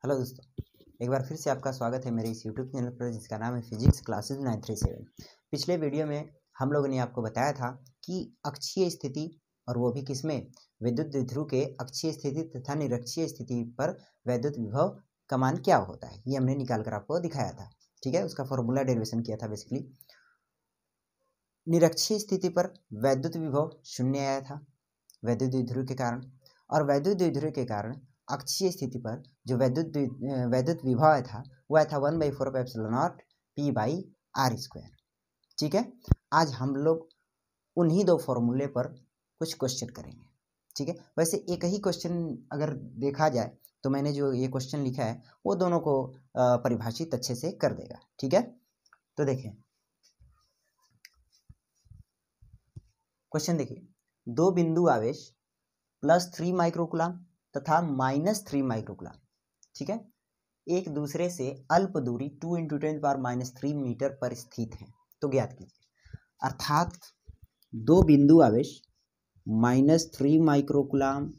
Hello दोस्तों, एक बार फिर से आपका स्वागत है मेरे इस यूट्यूब चैनल पर जिसका नाम है फिजिक्स क्लासेज 937। पिछले वीडियो में हम लोगों ने आपको बताया था कि अक्षीय स्थिति और वो भी किसमें, विद्युत द्विध्रुव के अक्षीय स्थिति तथा निरक्षीय स्थिति पर वैद्युत विभव का मान क्या होता है, ये हमने निकाल कर आपको दिखाया था। ठीक है, उसका फॉर्मूला डेरिवेशन किया था। बेसिकली निरक्षीय स्थिति पर वैद्युत विभव 0 आया था वैद्युत द्विध्रुव के कारण, और वैद्युत द्विध्रुव के कारण अक्षीय स्थिति पर जो वैद्युत विभव था वो आया था 1/4πε0 P/r²। ठीक है, आज हम लोग उन्हीं दो फॉर्मूले पर कुछ क्वेश्चन करेंगे। ठीक है, वैसे एक ही क्वेश्चन अगर देखा जाए तो मैंने जो ये क्वेश्चन लिखा है वो दोनों को परिभाषित अच्छे से कर देगा। ठीक है, तो देखें क्वेश्चन, देखिए दो बिंदु आवेश +3 माइक्रोकूलम तथा -3 माइक्रोकूलम, ठीक है, एक दूसरे से अल्प दूरी 2 × 10⁻³ मीटर पर स्थित है, तो ज्ञात कीजिए। अर्थात दो बिंदु आवेश -3 माइक्रोकूलम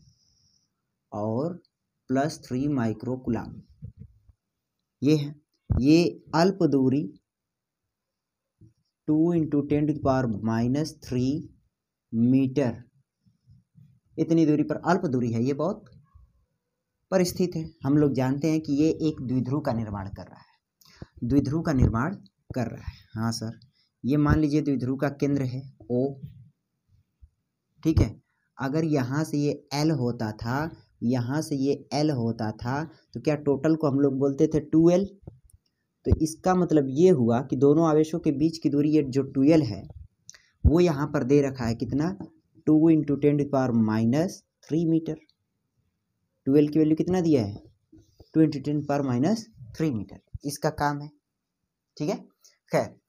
और +3 माइक्रोकूलम ये है, ये अल्प दूरी 2 × 10⁻³ मीटर, इतनी दूरी पर अल्प दूरी है, ये बहुत पर स्थित है। हम लोग जानते हैं कि ये एक द्विध्रुव का निर्माण कर रहा है, द्विध्रुव का निर्माण कर रहा है। हाँ सर, ये मान लीजिए द्विध्रुव का केंद्र है O। ठीक है, अगर यहाँ से ये L होता था, यहाँ से ये L होता था, तो क्या टोटल को हम लोग बोलते थे 2L। तो इसका मतलब ये हुआ कि दोनों आवेशों के बीच की दूरी ये जो 2L है वो यहाँ पर दे रखा है कितना, 2 × 10⁻³ मीटर। 2L की वैल्यू कितना दिया है, 2 × 10⁻³ मीटर, इसका काम है। ठीक है, खैर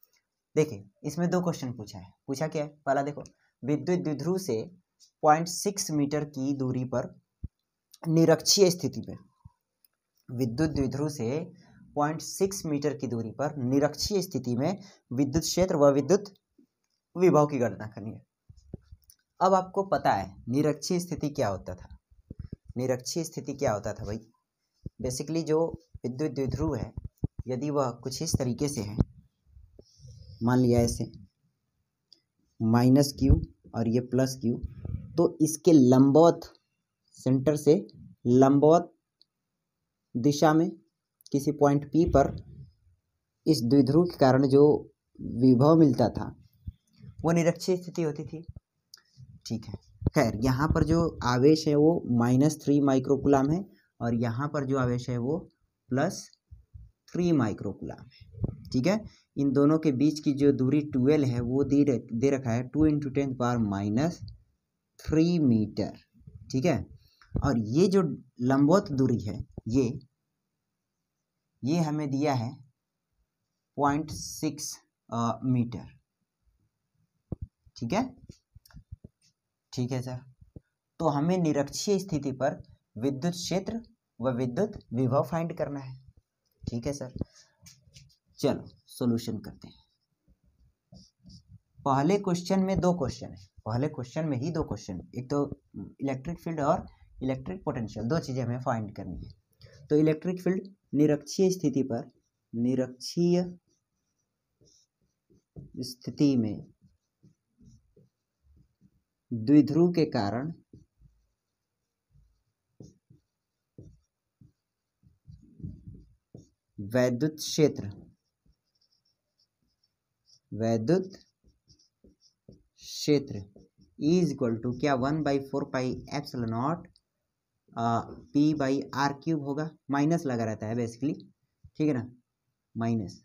देखिए इसमें दो क्वेश्चन पूछा है। पूछा क्या है, पहला देखो, विद्युत द्विध्रुव से 0.6 मीटर की दूरी पर निरक्षीय स्थिति पे, विद्युत द्विध्रुव से 0.6 मीटर की दूरी पर निरक्षीय स्थिति में विद्युत क्षेत्र व विद्युत विभव की गणना करनी है। अब आपको पता है निरक्षीय स्थिति क्या होता था। निरक्षीय स्थिति क्या होता था भाई, बेसिकली जो विद्युत द्विध्रुव है यदि वह कुछ इस तरीके से है, मान लिया ऐसे -Q और ये +Q, तो इसके लंबवत, सेंटर से लंबवत दिशा में किसी पॉइंट P पर इस द्विध्रुव के कारण जो विभव मिलता था वो निरक्षीय स्थिति होती थी। ठीक है, खैर यहाँ पर जो आवेश है वो -3 माइक्रोकूलम है और यहाँ पर जो आवेश है वो +3 माइक्रोकूलम है। ठीक है, इन दोनों के बीच की जो दूरी 2L है वो दे रखा है 2 × 10⁻³ मीटर। ठीक है, और ये जो लंबवत दूरी है ये हमें दिया है 0.6 मीटर। ठीक है, ठीक है सर, तो हमें निरक्षीय स्थिति पर विद्युत क्षेत्र व विद्युत विभव फाइंड करना है। ठीक है सर, चलो सॉल्यूशन करते हैं। पहले क्वेश्चन में दो क्वेश्चन है, पहले क्वेश्चन में ही दो क्वेश्चन, एक तो इलेक्ट्रिक फील्ड और इलेक्ट्रिक पोटेंशियल, दो चीजें हमें फाइंड करनी है। तो इलेक्ट्रिक फील्ड निरक्षीय स्थिति पर, निरक्षीय स्थिति में द्विध्रुव के कारण वैद्युत क्षेत्र, वैद्युत क्षेत्र इज इक्वल टू क्या, 1/4πε0 P/r³ होगा। माइनस लगा रहता है बेसिकली, ठीक है ना, माइनस,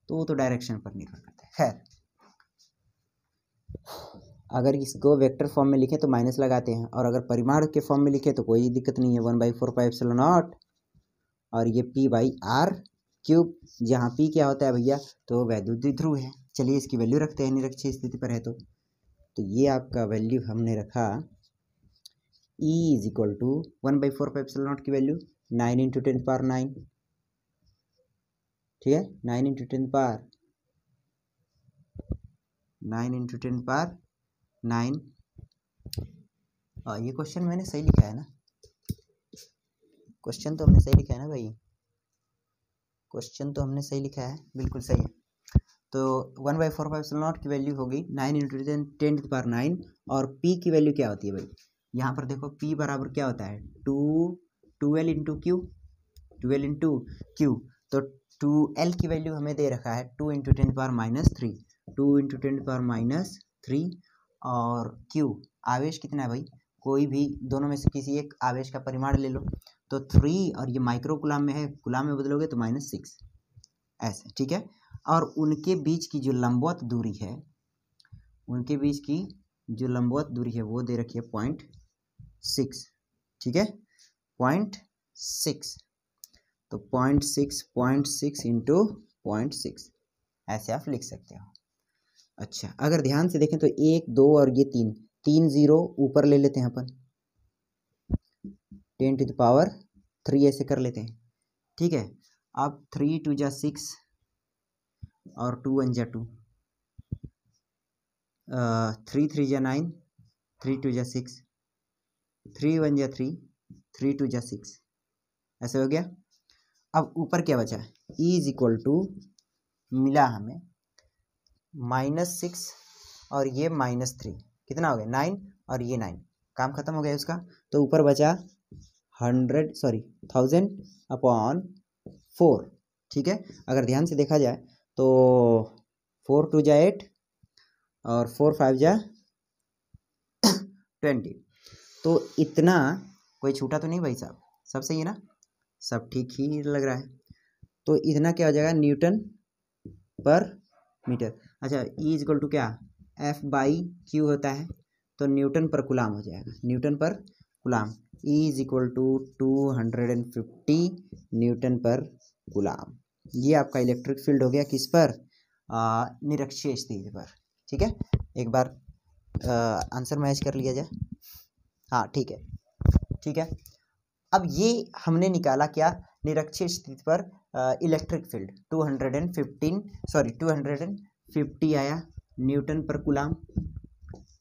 तो वो तो डायरेक्शन पर निर्भर करता है। खैर, अगर इसको वेक्टर फॉर्म में लिखे तो माइनस लगाते हैं, और अगर परिमाण के फॉर्म में लिखे तो कोई दिक्कत नहीं है, 1/4πε0 और ये P/r³, जहाँ P क्या होता है भैया, तो वैद्युत द्विध्रुव है। चलिए इसकी वैल्यू रखते हैं, निरक्षीय स्थिति पर है तो ये आपका वैल्यू हमने रखा E इज इक्वल टू 1/4πε0 की वैल्यू 9 × 10⁻9। ठीक है, 9 × 10⁻9। ये क्वेश्चन मैंने सही लिखा है ना, क्वेश्चन तो हमने सही लिखा है ना भाई, क्वेश्चन तो हमने सही लिखा है, बिल्कुल सही है। तो 1/4 की वैल्यू होगी 9 × 10⁻9 और p की वैल्यू क्या होती है भाई, यहाँ पर देखो p बराबर क्या होता है 12 × q, 12 × q। तो 2l की वैल्यू हमें दे रखा है 2 × 10⁻3, 2 × 10⁻3 और q आवेश कितना है भाई, कोई भी दोनों में से किसी एक आवेश का परिमाण ले लो। तो 3 और ये माइक्रो कुलाम में है, कुलाम में बदलोगे तो -6 ऐसे, ठीक है। और उनके बीच की जो लंबवत दूरी है, उनके बीच की जो लंबवत दूरी है वो दे रखी है 0.6, ठीक है 0.6। तो 0.6 × 0.6 ऐसे आप लिख सकते हो। अच्छा, अगर ध्यान से देखें तो 1 2 और ये 3 0 ऊपर ले लेते हैं अपन, 10⁻³ ऐसे कर लेते हैं, ठीक है। अब 3 2 जा 6 और 2 1 जा 2, 3 3 जा 9, 3 2 जा 6, 3 1 जा 3, 3 2 जा 6 ऐसे हो गया। अब ऊपर क्या बचा, E = मिला हमें -6 और ये -3, कितना हो गया 9 और ये 9, काम खत्म हो गया उसका। तो ऊपर बचा 1000/4, ठीक है। अगर ध्यान से देखा जाए तो 4 2 जा 8 और 4 5 जा 20, तो इतना कोई छूटा तो नहीं भाई साहब, सब सही है ना, सब ठीक ही लग रहा है। तो इतना क्या हो जाएगा Nm/m। अच्छा, E = क्या, F/Q होता है, तो न्यूटन पर कूलाम हो जाएगा, न्यूटन पर कूलाम। E = 250 न्यूटन पर कूलाम। ये आपका इलेक्ट्रिक फील्ड हो गया किस पर, निरक्षीय स्थिति पर, ठीक है। एक बार आंसर मैच कर लिया जाए, हाँ ठीक है, ठीक है। अब ये हमने निकाला क्या, निरक्षीय स्थिति पर इलेक्ट्रिक फील्ड 250 आया न्यूटन पर कूलाम,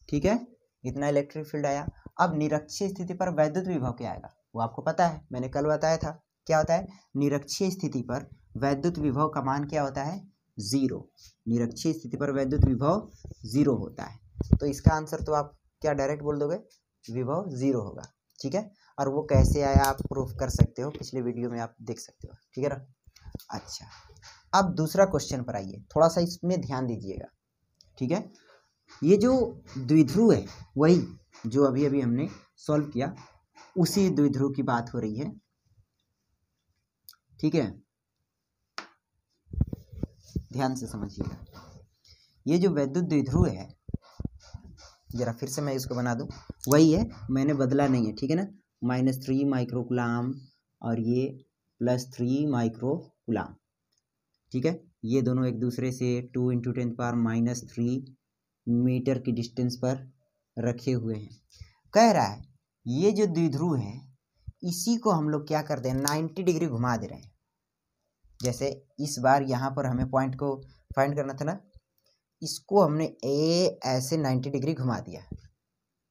ठीक है, इतना इलेक्ट्रिक फील्ड आया। अब निरक्षीय स्थिति पर वैद्युत विभव क्या आएगा, वो आपको पता है, मैंने कल बताया था, क्या होता है निरक्षीय स्थिति पर वैद्युत विभव का मान क्या होता है 0, निरक्षीय स्थिति पर वैद्युत विभव 0 होता है। तो इसका आंसर तो आप क्या डायरेक्ट बोल दोगे, विभव 0 होगा, ठीक है। और वो कैसे आया आप प्रूफ कर सकते हो, पिछले वीडियो में आप देख सकते हो, ठीक है ना। अच्छा, अब दूसरा क्वेश्चन पर आइए, थोड़ा सा इसमें ध्यान दीजिएगा, ठीक है। ये जो द्विध्रुव है, वही जो अभी अभी हमने सॉल्व किया, उसी द्विध्रुव की बात हो रही है, ठीक है, ध्यान से समझिएगा। ये जो वैद्युत द्विध्रुव है, जरा फिर से मैं इसको बना दूं, वही है, मैंने बदला नहीं है, ठीक है ना। -3 माइक्रो कूलाम और ये +3 माइक्रो कूलाम, ठीक है। ये दोनों एक दूसरे से 2 × 10⁻³ मीटर की डिस्टेंस पर रखे हुए हैं। कह रहा है ये जो द्विध्रुव है, इसी को हम लोग क्या करते हैं 90 डिग्री घुमा दे रहे हैं। जैसे इस बार यहाँ पर हमें पॉइंट को फाइंड करना था ना, इसको हमने ऐसे 90 डिग्री घुमा दिया,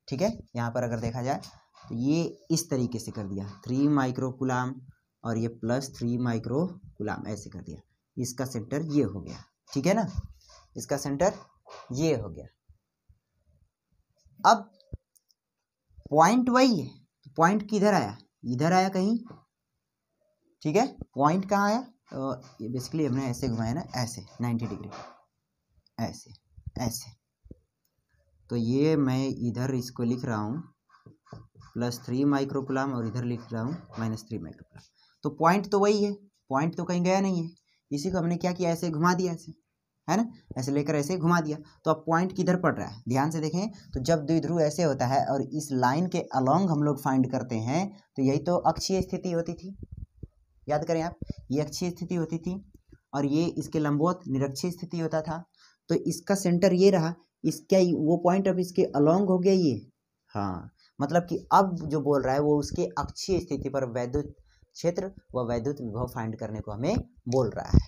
ठीक है। यहाँ पर अगर देखा जाए तो ये इस तरीके से कर दिया, 3 माइक्रो कूलाम और ये +3 माइक्रो कूलाम ऐसे कर दिया, इसका सेंटर ये हो गया, ठीक है ना, इसका सेंटर ये हो गया। अब पॉइंट वही है, तो पॉइंट किधर आया, इधर आया कहीं, ठीक है। पॉइंट कहाँ आया, ये बेसिकली हमने ऐसे घुमाया ना, ऐसे 90 डिग्री, ऐसे ऐसे। तो ये मैं इधर इसको लिख रहा हूँ +3 माइक्रो कूलाम और इधर लिख रहा हूँ -3 माइक्रो कूलाम। तो पॉइंट तो वही है, पॉइंट तो कहीं गया नहीं है, इसी को हमने क्या किया, ऐसे घुमा दिया, ऐसे है ना, ऐसे लेकर ऐसे घुमा दिया। तो अब पॉइंट किधर पड़ रहा है, ध्यान से देखें, तो जब द्विध्रुव ऐसे होता है और इस लाइन के अलोंग हम लोग फाइंड करते हैं, तो यही तो अक्षीय स्थिति होती थी, याद करें आप, ये अक्षीय स्थिति होती थी और ये इसके लंबवत निरक्षीय स्थिति होता था। तो इसका सेंटर ये रहा, इसका वो पॉइंट अब इसके अलोंग हो गया ये, हाँ, मतलब कि अब जो बोल रहा है वो उसके अक्षीय स्थिति पर वैद्युत क्षेत्र व वैद्युत विभव फाइंड करने को हमें बोल रहा है,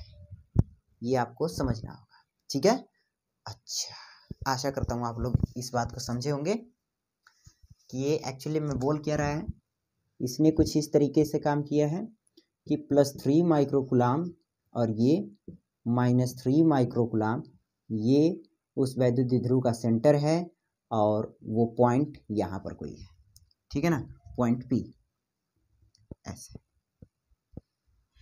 ये आपको समझना होगा, ठीक है। अच्छा, आशा करता हूँ आप लोग इस बात को समझे होंगे कि ये एक्चुअली में बोल क्या रहा है, इसने कुछ इस तरीके से काम किया है कि +3 माइक्रोकुलाम और ये -3 माइक्रोकुलाम, ये उस वैद्युत द्विध्रुव का सेंटर है और वो पॉइंट यहाँ पर कोई है, ठीक है ना, पॉइंट P ऐसे।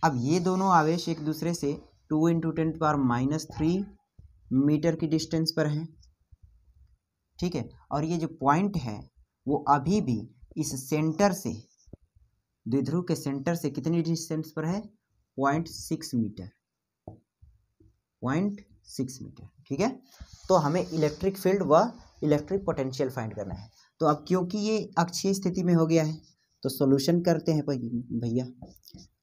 अब ये दोनों आवेश एक दूसरे से 2 × 10⁻³ मीटर की डिस्टेंस पर हैं, ठीक है। और ये जो पॉइंट है वो अभी भी इस सेंटर से, द्विध्रुव के सेंटर से कितनी डिस्टेंस पर है, 0.6 मीटर, 0.6 मीटर, ठीक है। तो हमें इलेक्ट्रिक फील्ड व इलेक्ट्रिक पोटेंशियल फाइंड करना है। तो अब क्योंकि ये अक्षीय स्थिति में हो गया है तो सॉल्यूशन करते हैं भैया।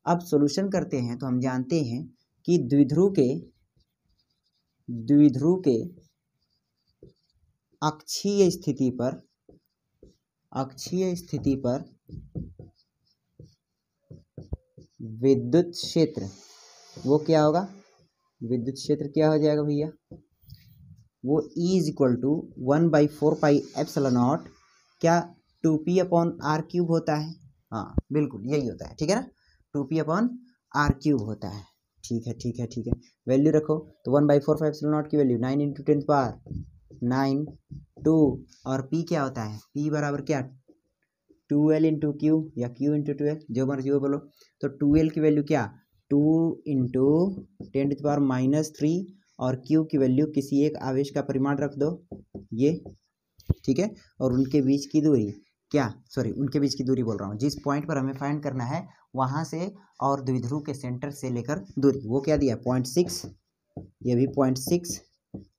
अब सॉल्यूशन करते हैं तो हम जानते हैं कि द्विध्रुव के अक्षीय स्थिति पर विद्युत क्षेत्र वो क्या होगा, विद्युत क्षेत्र क्या हो जाएगा भैया, वो E = 1/4πε0 क्या 2p/r³ होता है, हाँ बिल्कुल यही होता है, ठीक है ना, 2p/r³ होता है, ठीक है। वैल्यू रखो तो 1/4πε0 की वैल्यू 9 × 10⁻9 2 और p क्या होता है, p बराबर क्या 2l × q या q × 12, जो मर्जी हो बोलो। तो 2l की वैल्यू क्या 2 × 10⁻³ और q की वैल्यू किसी एक आवेश का परिमाण रख दो ये, ठीक है। और उनके बीच की दूरी क्या, सॉरी उनके बीच की दूरी बोल रहा हूँ, जिस पॉइंट पर हमें फाइंड करना है वहाँ से और द्विध्रुव के सेंटर से लेकर दूरी, वो क्या दिया 0.6, ये भी 0.6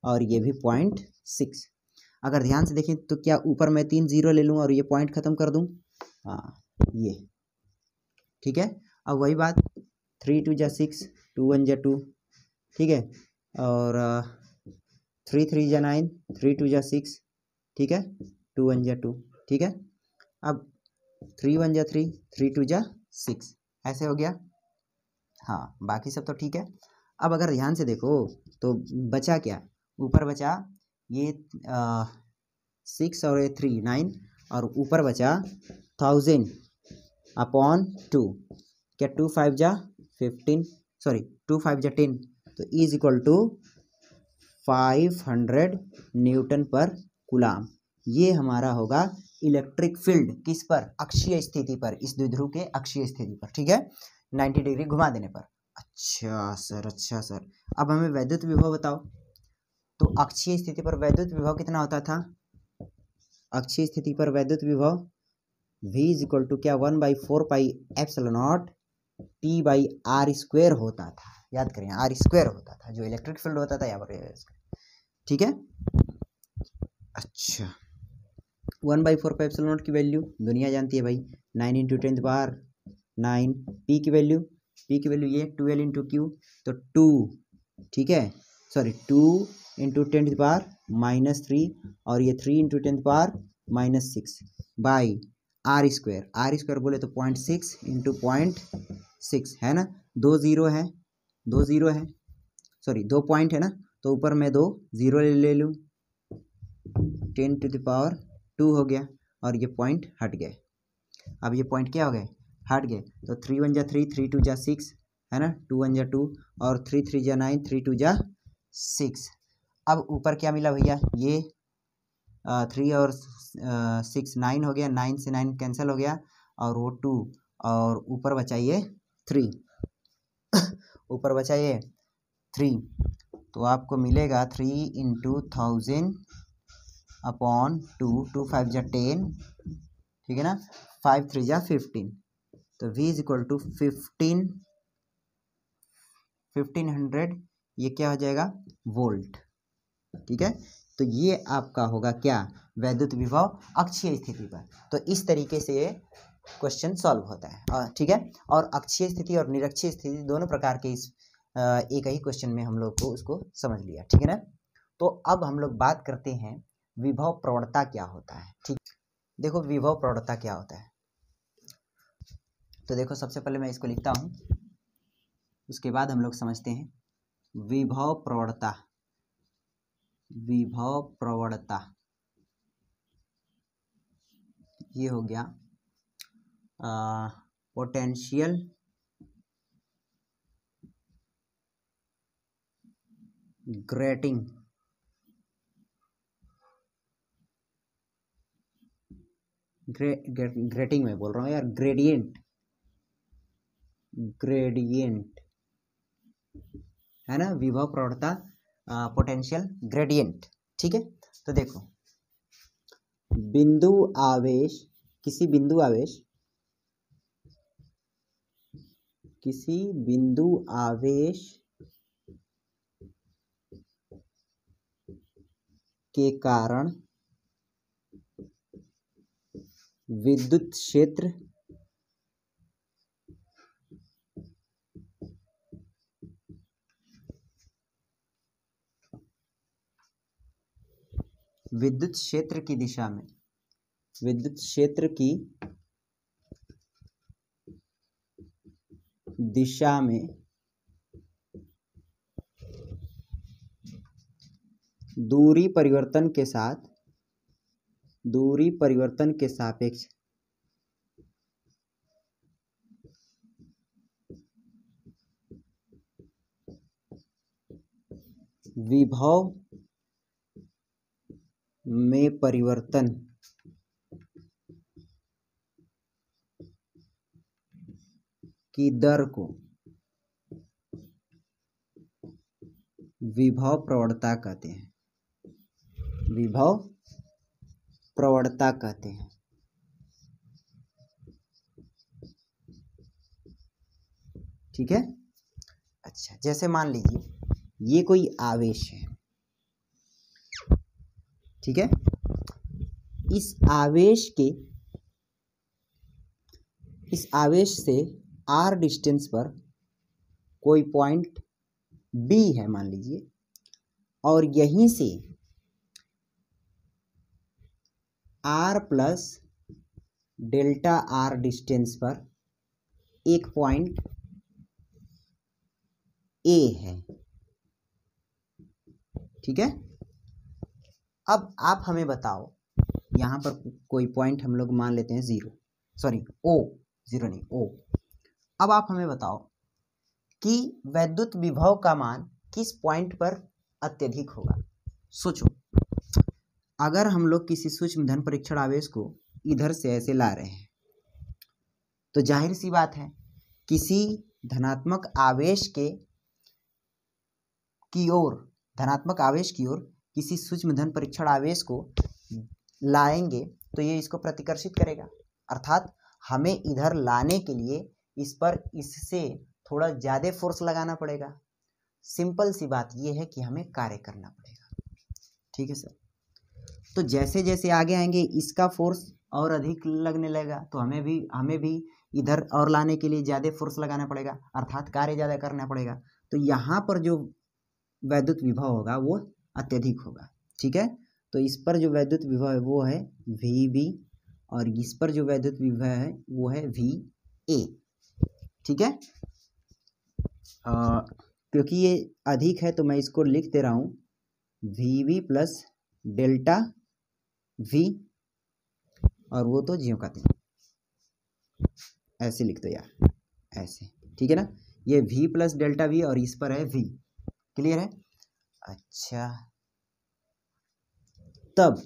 और ये भी 0.6। अगर ध्यान से देखें तो क्या ऊपर मैं 3 0 ले लूँ और ये पॉइंट खत्म कर दूँ, हाँ ये, ठीक है। अब वही बात 3 × 2 = 6, 2 × 1 = 2, ठीक है, और 3 × 3 = 9, 3 × 2 = 6, ठीक है, 2 × 1 = 2, ठीक है। अब 3 × 1 = 3, 3 × 2 = 6, ऐसे हो गया, हाँ बाकी सब तो ठीक है। अब अगर ध्यान से देखो तो बचा क्या, ऊपर बचा ये 6 और ये 3 9 और ऊपर बचा 1000/2, क्या 2 5 = 15, सॉरी 2 5 = 10, तो E = 500 N/कूलाम। ये हमारा होगा इलेक्ट्रिक फील्ड किस पर, अक्षीय स्थिति पर, इस द्विध्रुव के अक्षीय स्थिति पर, ठीक है, 90 डिग्री घुमा देने पर। अच्छा सर, अब हमें वैद्युत विभव बताओ। तो अक्षीय स्थिति पर वैद्युत विभव कितना होता था, अक्षीय स्थिति पर वैद्युत विभव V = क्या 1/4πε0 P/r² होता था, याद करें r² होता था, जो इलेक्ट्रिक फील्ड होता था यहाँ पर, ठीक है। अच्छा 1/4πε0 की वैल्यू दुनिया जानती है भाई, 9 × 10⁻9, P की वैल्यू ये 2l × q, तो 2, ठीक है, सॉरी 2 × 10⁻³ और ये 3 × 10⁻6 बाई r² बोले तो 0.6 × 0.6 है ना, 2 0 है, 2 0 है, सॉरी 2 पॉइंट है ना, तो ऊपर मैं 2 0 ले लूँ, 10⁻² हो गया और ये पॉइंट हट गए। अब ये पॉइंट क्या हो गए, हट गए, तो 3 × 1 = 3, 3 × 2 = 6 है ना, 2 × 1 = 2 और 3 × 3 = 9, 3 × 2 = 6। अब ऊपर क्या मिला भैया, ये 3 और 6 9 हो गया, 9 से 9 कैंसिल हो गया और वो 2 और ऊपर बचा ये 3 ऊपर बचा ये 3, तो आपको मिलेगा 3 × 1000/2, 2 5 = 10, ठीक है ना, 5 3 = 15, तो V = 1500, ये क्या हो जाएगा वोल्ट, ठीक है। तो ये आपका होगा क्या, वैद्युत विभव अक्षीय स्थिति पर। तो इस तरीके से ये क्वेश्चन सॉल्व होता है, ठीक है। और अक्षीय स्थिति और निरक्षीय स्थिति दोनों प्रकार के इस एक ही क्वेश्चन में हम लोग को उसको समझ लिया, ठीक है ना। तो अब हम लोग बात करते हैं विभव प्रवणता क्या होता है, ठीक। देखो विभव प्रवणता क्या होता है, तो देखो सबसे पहले मैं इसको लिखता हूँ, उसके बाद हम लोग समझते हैं विभव प्रवणता। विभव प्रवणता ये हो गया पोटेंशियल ग्रेटिंग ग्रेटिंग में बोल रहा हूँ यार, ग्रेडियंट है ना, विभव प्रवणता पोटेंशियल ग्रेडियंट। ठीक है, तो देखो बिंदु आवेश, किसी बिंदु आवेश के कारण विद्युत क्षेत्र की दिशा में, विद्युत क्षेत्र की दिशा में दूरी परिवर्तन के सापेक्ष विभव में परिवर्तन की दर को विभव प्रवणता कहते हैं, विभव प्रवणता कहते हैं। ठीक है, अच्छा जैसे मान लीजिए ये कोई आवेश है, ठीक है, इस आवेश से r डिस्टेंस पर कोई पॉइंट B है मान लीजिए, और यहीं से r plus delta r distance पर एक पॉइंट A है। ठीक है, अब आप हमें बताओ, यहाँ पर कोई पॉइंट हम लोग मान लेते हैं O, जीरो नहीं O। अब आप हमें बताओ कि वैद्युत विभव का मान किस पॉइंट पर अत्यधिक होगा। सोचो, अगर हम लोग किसी सूक्ष्म धन परीक्षण आवेश को इधर से ऐसे ला रहे हैं तो जाहिर सी बात है किसी धनात्मक आवेश की ओर किसी सूक्ष्म धन परीक्षण आवेश को लाएंगे तो ये इसको प्रतिकर्षित करेगा, अर्थात हमें इधर लाने के लिए इस पर इससे थोड़ा ज़्यादा फोर्स लगाना पड़ेगा। सिंपल सी बात ये है कि हमें कार्य करना पड़ेगा। ठीक है सर, तो जैसे जैसे आगे आएंगे इसका फोर्स और अधिक लगने लगेगा, तो हमें भी इधर और लाने के लिए ज़्यादा फोर्स लगाना पड़ेगा, अर्थात कार्य ज़्यादा करना पड़ेगा। तो यहाँ पर जो वैद्युत विभव होगा वो अत्यधिक होगा। ठीक है, तो इस पर जो वैद्युत विभव है वो है VB, और इस पर जो वैद्युत विभव है वो है VA। ठीक है, क्योंकि ये अधिक है तो मैं इसको लिख दे रहा हूँ VB प्लस डेल्टा V, और वो तो ज्यों का त्यों ऐसे लिख दो यार, ऐसे। ठीक है ना, ये V प्लस डेल्टा V और इस पर है V। क्लियर है? अच्छा, तब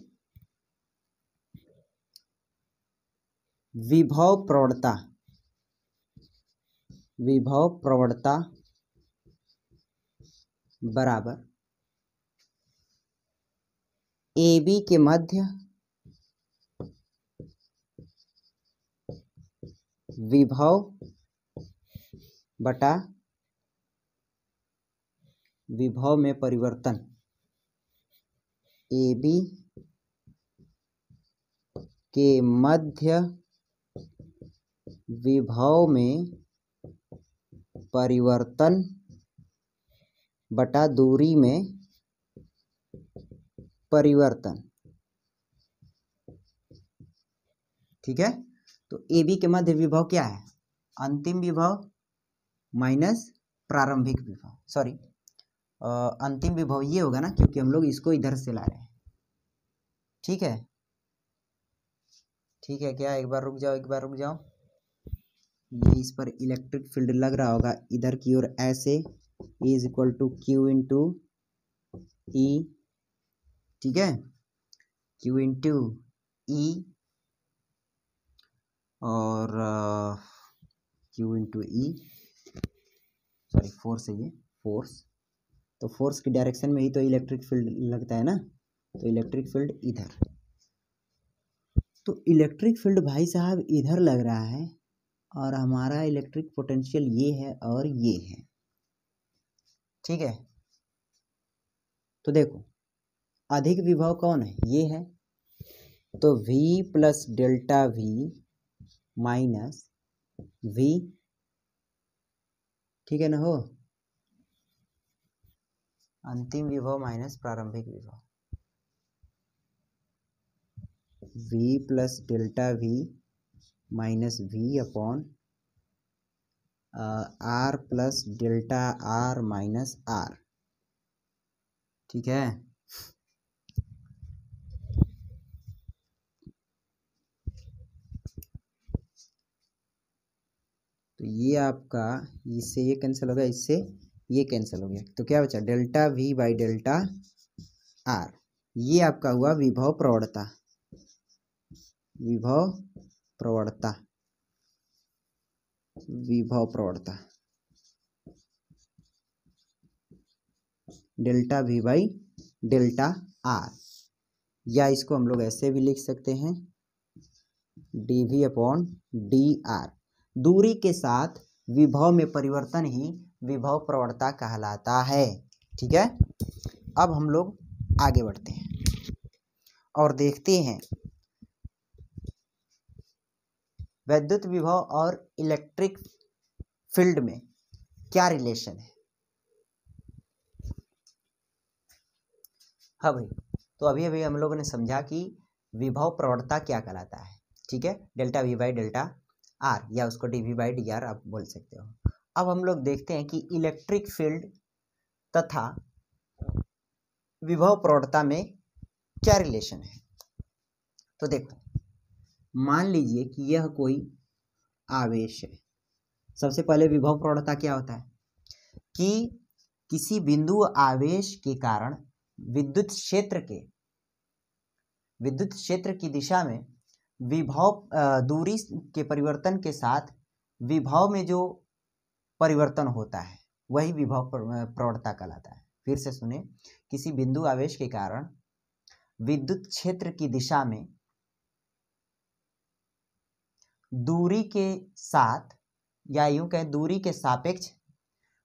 विभव प्रवणता बराबर AB के मध्य विभव बटा विभव में परिवर्तन, AB के मध्य विभव में परिवर्तन बटा दूरी में परिवर्तन। ठीक है, तो AB के मध्य विभव क्या है? अंतिम विभव माइनस प्रारंभिक विभव, सॉरी अंतिम विभव ये होगा ना, क्योंकि हम लोग इसको इधर से ला रहे हैं। ठीक है, ठीक है क्या? एक बार रुक जाओ, ये इस पर इलेक्ट्रिक फील्ड लग रहा होगा इधर की ओर ऐसे, is equal to Q into E, ठीक है, क्यू इंटू ई और Q into E, sorry force है ये, फोर्स, तो फोर्स की डायरेक्शन में ही तो इलेक्ट्रिक फील्ड लगता है ना, तो इलेक्ट्रिक फील्ड इधर, तो इलेक्ट्रिक फील्ड भाई साहब इधर लग रहा है और हमारा इलेक्ट्रिक पोटेंशियल ये है और ये है, ठीक है। तो देखो अधिक विभव कौन है, ये है, तो V plus delta V minus V, ठीक है ना, हो अंतिम विभव माइनस प्रारंभिक विभव, V plus delta V minus V upon R plus delta R minus R, ठीक है। तो ये आपका, इससे ये कैंसिल हो गया, इससे ये कैंसिल हो गया, तो क्या बचा delta V by delta R, ये आपका हुआ विभव प्रवणता, विभव प्रवणता, विभव प्रवणता delta V by delta R, या इसको हम लोग ऐसे भी लिख सकते हैं dV अपॉन dr, दूरी के साथ विभव में परिवर्तन ही विभव प्रवणता कहलाता है, ठीक है। अब हम लोग आगे बढ़ते हैं और देखते हैं वैद्युत विभव और इलेक्ट्रिक फील्ड में क्या रिलेशन है। हाँ भाई, तो अभी अभी हम लोगों ने समझा कि विभव प्रवणता क्या कहलाता है, ठीक है, delta V by delta R, या उसको dV बाई dr आप बोल सकते हो। अब हम लोग देखते हैं कि इलेक्ट्रिक फील्ड तथा विभव प्रवणता में क्या रिलेशन है। तो देखो मान लीजिए कि यह कोई आवेश है, सबसे पहले विभव प्रवणता क्या होता है कि किसी बिंदु आवेश के कारण विद्युत क्षेत्र की दिशा में विभव दूरी के परिवर्तन के साथ विभव में जो परिवर्तन होता है वही विभव प्रवणता कहलाता है। फिर से सुने, किसी बिंदु आवेश के कारण विद्युत क्षेत्र की दिशा में दूरी के साथ, या यूं कहें दूरी के सापेक्ष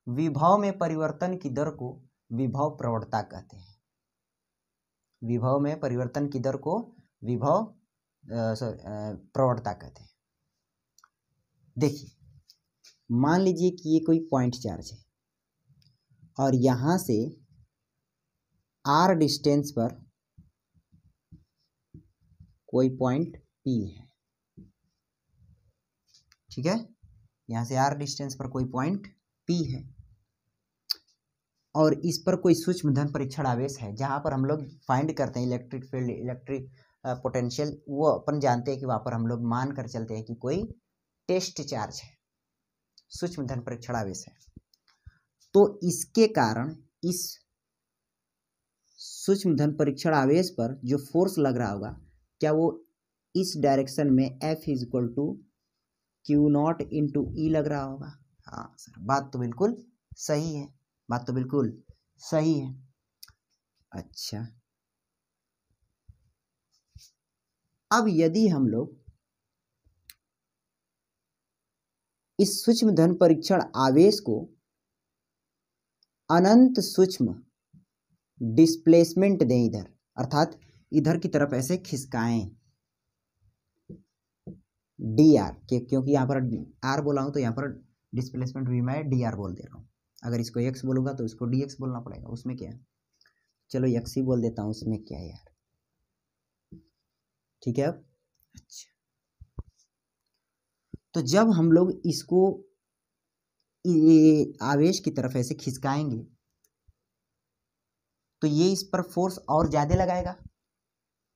विभव में परिवर्तन की दर को विभव प्रवणता कहते हैं। विभव में परिवर्तन की दर को विभव प्रवणता कहते हैं। देखिए मान लीजिए कि ये कोई पॉइंट चार्ज है और यहां से r डिस्टेंस पर कोई पॉइंट P है, ठीक है, यहां से r डिस्टेंस पर कोई पॉइंट P है और इस पर कोई सूक्ष्म धन परीक्षण आवेश है, जहां पर हम लोग फाइंड करते हैं इलेक्ट्रिक फील्ड, इलेक्ट्रिक पोटेंशियल, वो अपन जानते हैं कि वहां पर हम लोग मान कर चलते हैं कि कोई टेस्ट चार्ज है, सूक्ष्म धन परीक्षण आवेश है। तो इसके कारण इस सूक्ष्म धन परीक्षण आवेश पर जो फोर्स लग रहा होगा, क्या वो इस डायरेक्शन में F is equal to Q not into E लग रहा होगा। हाँ सर, बात तो बिल्कुल सही है, बात तो बिल्कुल सही है। अच्छा, अब यदि हम लोग इस सूक्ष्म धन परीक्षण आवेश को अनंत सूक्ष्म डिस्प्लेसमेंट दें इधर, अर्थात इधर की तरफ ऐसे खिसकाएं dr के, क्योंकि यहाँ पर r बोला हूं तो यहाँ पर डिस्प्लेसमेंट भी मैं dr बोल दे रहा हूँ। अगर इसको x बोलूंगा तो इसको dx बोलना पड़ेगा, उसमें क्या है, चलो x ही बोल देता हूँ, उसमें क्या है यार, ठीक है। अब अच्छा, तो जब हम लोग इसको आवेश की तरफ ऐसे खिसकाएंगे तो ये इस पर फोर्स और ज्यादा लगाएगा,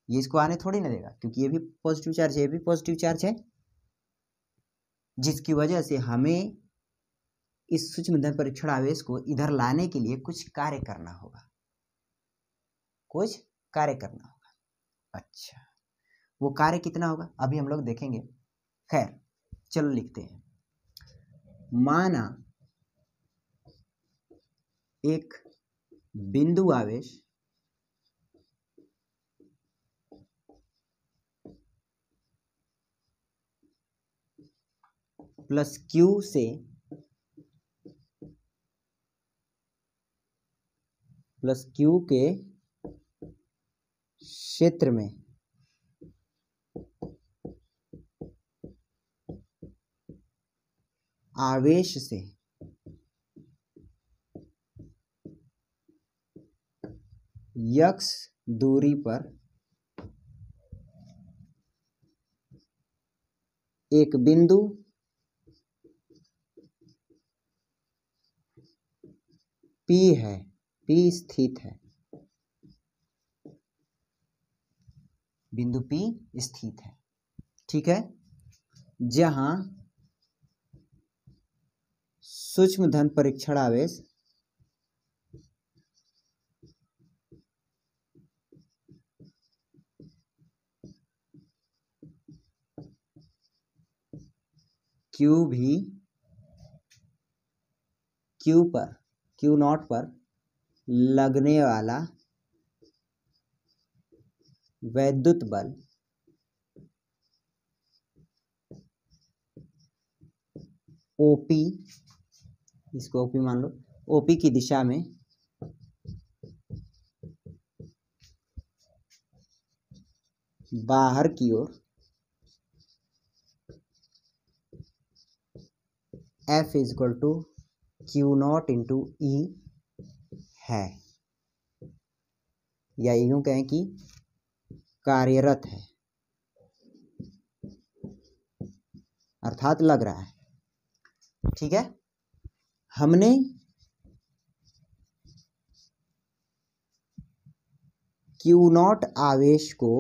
ये इसको आने थोड़ी ना देगा, क्योंकि ये भी पॉजिटिव चार्ज है, ये भी पॉजिटिव चार्ज है, जिसकी वजह से हमें इस सूक्ष्म धन परीक्षण आवेश को इधर लाने के लिए कुछ कार्य करना होगा, कुछ कार्य करना होगा। अच्छा, वो कार्य कितना होगा अभी हम लोग देखेंगे। खैर चलो लिखते हैं। माना एक बिंदु आवेश प्लस क्यू से प्लस क्यू के क्षेत्र में आवेश से x दूरी पर एक बिंदु P है, P स्थित है, बिंदु P स्थित है, ठीक है, जहां सूक्ष्म धन परीक्षण आवेश Q भी Q नॉट पर लगने वाला वैद्युत बल OP, इसको OP मान लो, OP की दिशा में बाहर की ओर F equal to Q naught into E है, या यूं कहें कि कार्यरत है, अर्थात लग रहा है, ठीक है। हमने Q नॉट आवेश को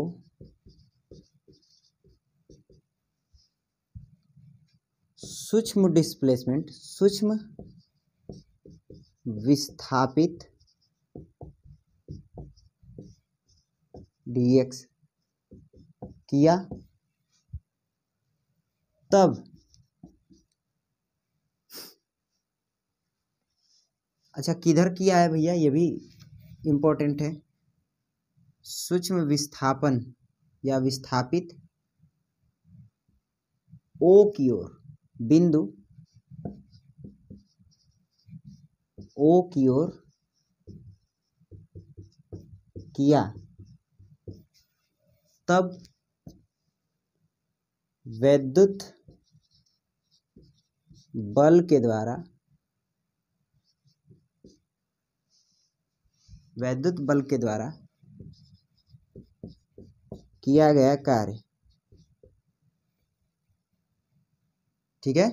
सूक्ष्म डिस्प्लेसमेंट, सूक्ष्म विस्थापित dx किया, तब अच्छा किधर किया है भैया, ये भी इम्पोर्टेंट है। सूक्ष्म विस्थापन या विस्थापित O की ओर, बिंदु O की ओर किया, तब वैद्युत बल के द्वारा किया गया कार्य, ठीक है,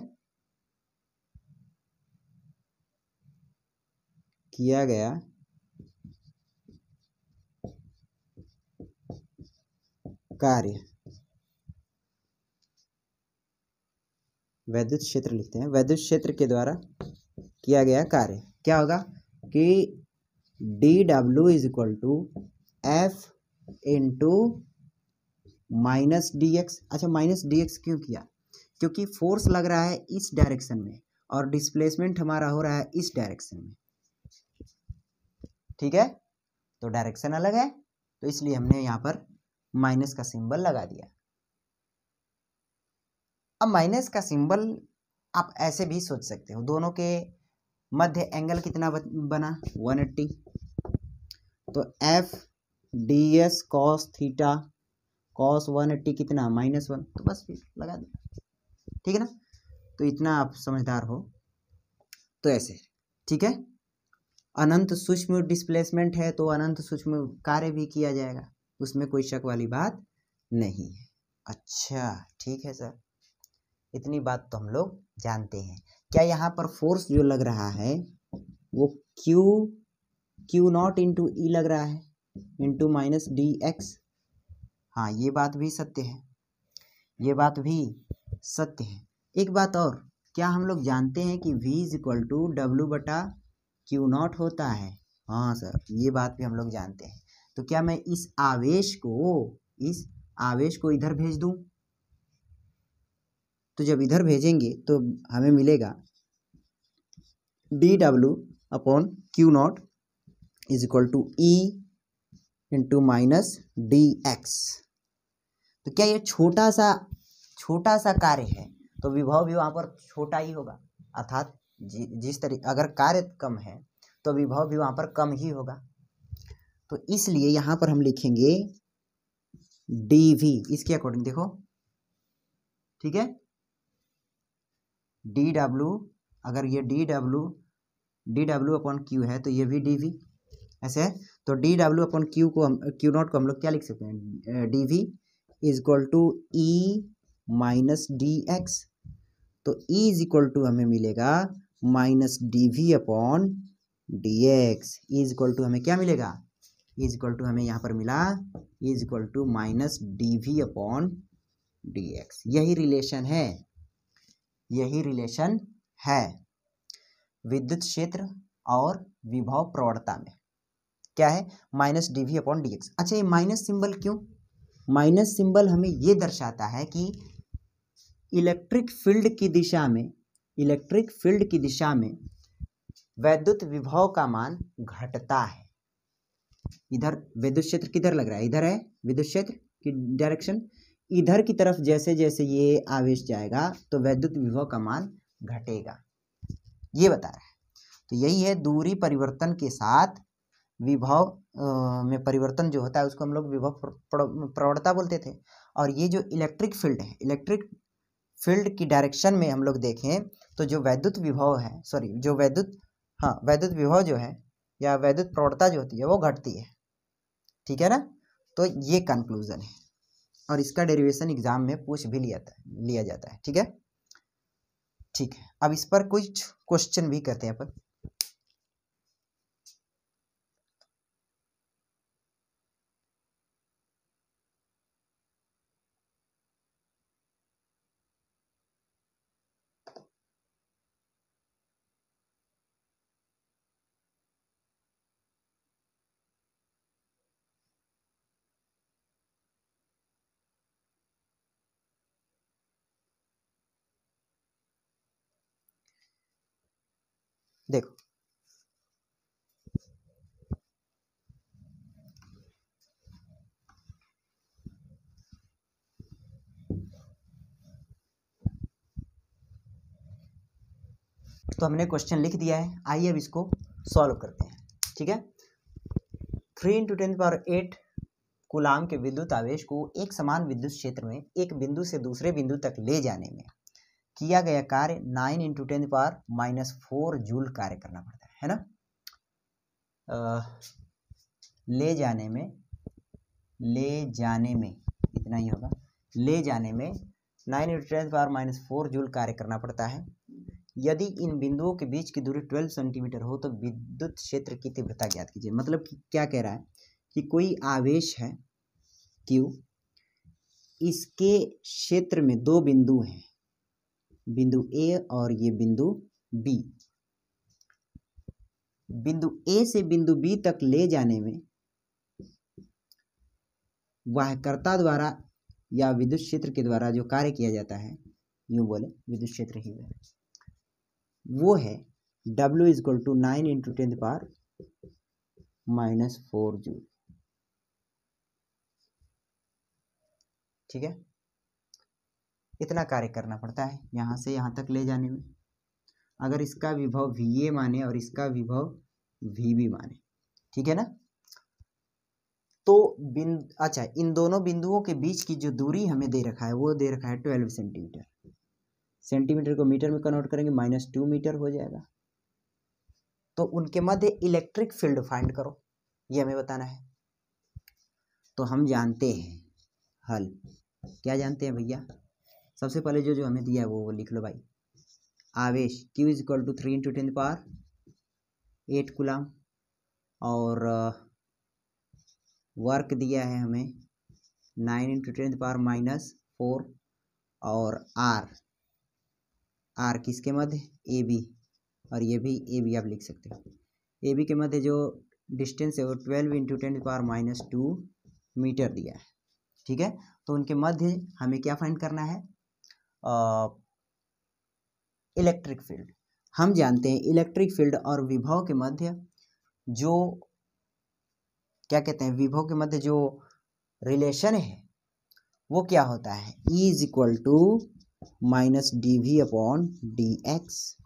किया गया कार्य, वैद्युत क्षेत्र लिखते हैं, वैद्युत क्षेत्र के द्वारा किया गया कार्य क्या होगा कि dW is equal to F into minus dx। अच्छा माइनस dx क्यों किया, क्योंकि फोर्स लग रहा है इस डायरेक्शन में और डिस्प्लेसमेंट हमारा हो रहा है इस डायरेक्शन में, ठीक है, तो डायरेक्शन अलग है, तो इसलिए हमने यहाँ पर माइनस का सिंबल लगा दिया। अब माइनस का सिंबल आप ऐसे भी सोच सकते हो, दोनों के मध्य एंगल कितना बना 180, तो F ds cos theta cos 180 कितना -1, तो बस फिर लगा दिया, ठीक है ना। तो इतना आप समझदार हो तो ऐसे, ठीक है। अनंत सूक्ष्म डिस्प्लेसमेंट है तो अनंत सूक्ष्म कार्य भी किया जाएगा, उसमें कोई शक वाली बात नहीं है। अच्छा ठीक है सर, इतनी बात तो हम लोग जानते हैं। क्या यहाँ पर फोर्स जो लग रहा है वो Q नॉट इंटू ई लग रहा है इंटू माइनस dx, हाँ ये बात भी सत्य है, ये बात भी सत्य है। एक बात और, क्या हम लोग जानते हैं कि V is equal to W बटा क्यू नॉट होता है? हाँ सर, ये बात भी हम लोग जानते हैं। तो क्या मैं इस आवेश को इधर भेज दूं? तो जब इधर भेजेंगे तो हमें मिलेगा D W upon Q naught is equal to E into minus D X. तो क्या ये छोटा सा कार्य है तो विभव भी वहाँ पर छोटा ही होगा, अर्थात जिस तरीके अगर कार्य कम है तो विभव भी वहाँ पर कम ही होगा। तो इसलिए यहाँ पर हम लिखेंगे डी वी इसके अकॉर्डिंग, देखो ठीक है, डी डब्ल्यू, अगर ये डी डब्ल्यू अपॉन क्यू है तो ये भी डी वी ऐसे है। तो डी डब्ल्यू अपॉन क्यू को हम क्यू नॉट को हम लोग क्या लिख सकते हैं, D V is equal to E minus D X. तो E इज इक्वल टू हमें मिलेगा minus D V upon D X. E is equal to हमें क्या मिलेगा, E इज इक्वल टू हमें यहाँ पर मिला E is equal to minus D V upon D X. यही रिलेशन है विद्युत क्षेत्र और विभव प्रवणता में। क्या है, minus D V upon D X. अच्छा, ये माइनस सिंबल क्यों? माइनस सिंबल हमें ये दर्शाता है कि इलेक्ट्रिक फील्ड की दिशा में वैद्युत विभव का मान घटता है। इधर विद्युत क्षेत्र किधर लग रहा है, इधर है विद्युत क्षेत्र की डायरेक्शन, इधर की तरफ जैसे जैसे ये आवेश जाएगा तो वैद्युत विभव का मान घटेगा, ये बता रहा है। तो यही है, दूरी परिवर्तन के साथ विभव में परिवर्तन जो होता है उसको हम लोग विभव प्रवणता बोलते थे। और ये जो इलेक्ट्रिक फील्ड है, इलेक्ट्रिक फील्ड की डायरेक्शन में हम लोग देखें तो जो वैद्युत विभव है, वैद्युत विभव जो है या वैद्युत प्रवणता जो होती है वो घटती है, ठीक है ना। तो ये कंक्लूजन है और इसका डेरिवेशन एग्जाम में पूछ भी लिया जाता है, ठीक है। ठीक है, अब इस पर कुछ क्वेश्चन भी करते हैं अपन। देखो, तो हमने क्वेश्चन लिख दिया है, आइए अब इसको सॉल्व करते हैं, ठीक है। 3 × 10⁸ कूलाम के विद्युत आवेश को एक समान विद्युत क्षेत्र में एक बिंदु से दूसरे बिंदु तक ले जाने में किया गया कार्य 9 × 10⁻⁴ जूल कार्य करना पड़ता है ना। ले जाने में इतना ही होगा, ले जाने में 9 × 10⁻⁴ जूल कार्य करना पड़ता है। यदि इन बिंदुओं के बीच की दूरी 12 सेंटीमीटर हो तो विद्युत क्षेत्र की तीव्रता ज्ञात कीजिए। मतलब कि क्या कह रहा है कि कोई आवेश है Q, इसके क्षेत्र में दो बिंदु हैं, बिंदु A और ये बिंदु B। बिंदु A से बिंदु B तक ले जाने में वाहकर्ता द्वारा या विद्युत क्षेत्र के द्वारा जो कार्य किया जाता है, यूँ बोले विद्युत क्षेत्र ही है, वो है W is equal to 9 × 10⁻⁴ joule, ठीक है। इतना कार्य करना पड़ता है यहाँ से यहाँ तक ले जाने में। अगर इसका विभव VA माने और इसका विभव VB माने, ठीक है ना। तो अच्छा, इन दोनों बिंदुओं के बीच की जो दूरी हमें दे रखा है वो दे रखा है 12 सेंटीमीटर। सेंटीमीटर को मीटर में कन्वर्ट करेंगे -2 मीटर हो जाएगा। तो उनके मध्य इलेक्ट्रिक फील्ड फाइंड करो, ये हमें बताना है। तो हम जानते हैं हल, क्या जानते हैं भैया, सबसे पहले जो हमें दिया है वो लिख लो भाई। आवेश Q is equal to 3 × 10⁸ coulomb और वर्क दिया है हमें 9 × 10⁻⁴ और R आर किसके मध्य, ए बी, और ये भी ए बी आप लिख सकते हो। ए बी के मध्य जो डिस्टेंस है वो 12 इंटू 10⁻², मीटर दिया है। ठीक है, तो उनके मध्य हमें क्या फाइंड करना है, इलेक्ट्रिक फील्ड। हम जानते हैं इलेक्ट्रिक फील्ड और विभव के मध्य जो क्या कहते हैं, विभव के मध्य जो रिलेशन है वो क्या होता है, E is equal to minus D V upon D X,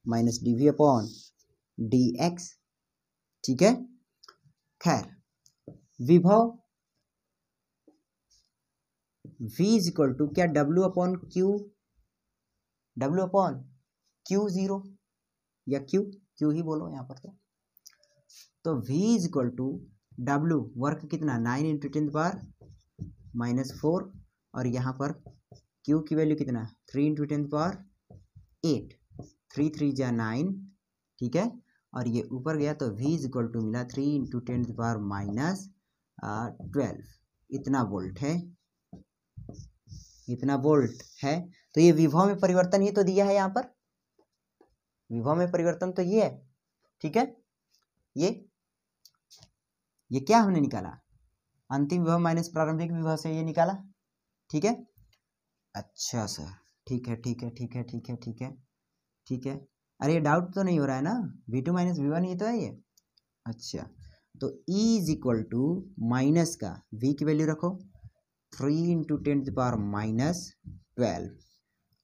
minus D V upon D X. ठीक है, खैर विभव V इज इक्वल टू क्या, W upon Q, W upon Q zero, या क्यू ही बोलो यहाँ पर। तो V is equal to W, work कितना 9 इंटू 10⁻⁴, और यहाँ पर Q की वैल्यू कितना 3 इंटू 10⁸, 3 3 जा 9। ठीक है, और ये ऊपर गया तो V इज इक्वल टू मिला 3 इंटू 10⁻12, इतना वोल्ट है, इतना वोल्ट है। तो ये विभव में परिवर्तन ही तो दिया है, यहाँ पर विभव में परिवर्तन तो ये है। ठीक है, ये क्या हमने निकाला, अंतिम विभव माइनस प्रारंभिक विभव से ये निकाला। ठीक है, अच्छा सर, ठीक है ठीक है ठीक है ठीक है ठीक है ठीक है। अरे ये डाउट तो नहीं हो रहा है ना, V2 माइनस V1 ही तो है ये। अच्छा, तो E is equal to minus का V की वैल्यू रखो 3 इंटू 10⁻12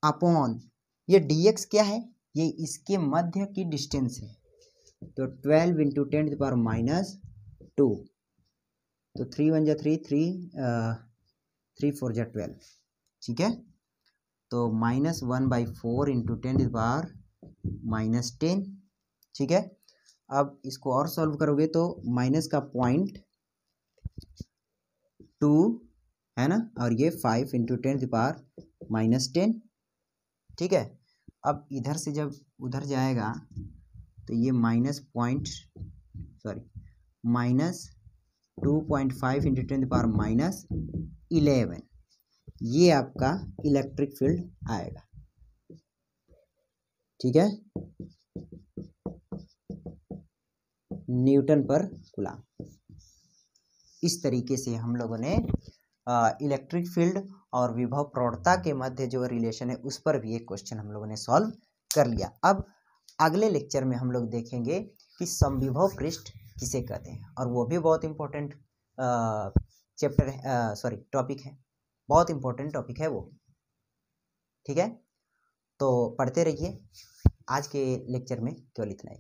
अपॉन ये dx क्या है, ये इसके मध्य की डिस्टेंस है, तो 12 इंटू 10⁻², तो 3 1 जा 3, 3 4 जा 12। ठीक है, तो -1/4 इंटू 10⁻−10। ठीक है, अब इसको और सॉल्व करोगे तो माइनस का 0.2 है ना, और ये 5 इंटू 10⁻−10। ठीक है, अब इधर से जब उधर जाएगा तो ये -2.5 इंटू 10⁻11, ये आपका इलेक्ट्रिक फील्ड आएगा। ठीक है, न्यूटन पर कूलम। इस तरीके से हम लोगों ने इलेक्ट्रिक फील्ड और विभव प्रवणता के मध्य जो रिलेशन है उस पर भी एक क्वेश्चन हम लोगों ने सॉल्व कर लिया। अब अगले लेक्चर में हम लोग देखेंगे कि समविभव पृष्ठ किसे कहते हैं, और वो भी बहुत इम्पोर्टेंट चैप्टर है, सॉरी टॉपिक है, बहुत इम्पोर्टेंट टॉपिक है वो। ठीक है, तो पढ़ते रहिए। आज के लेक्चर में केवल इतना ही।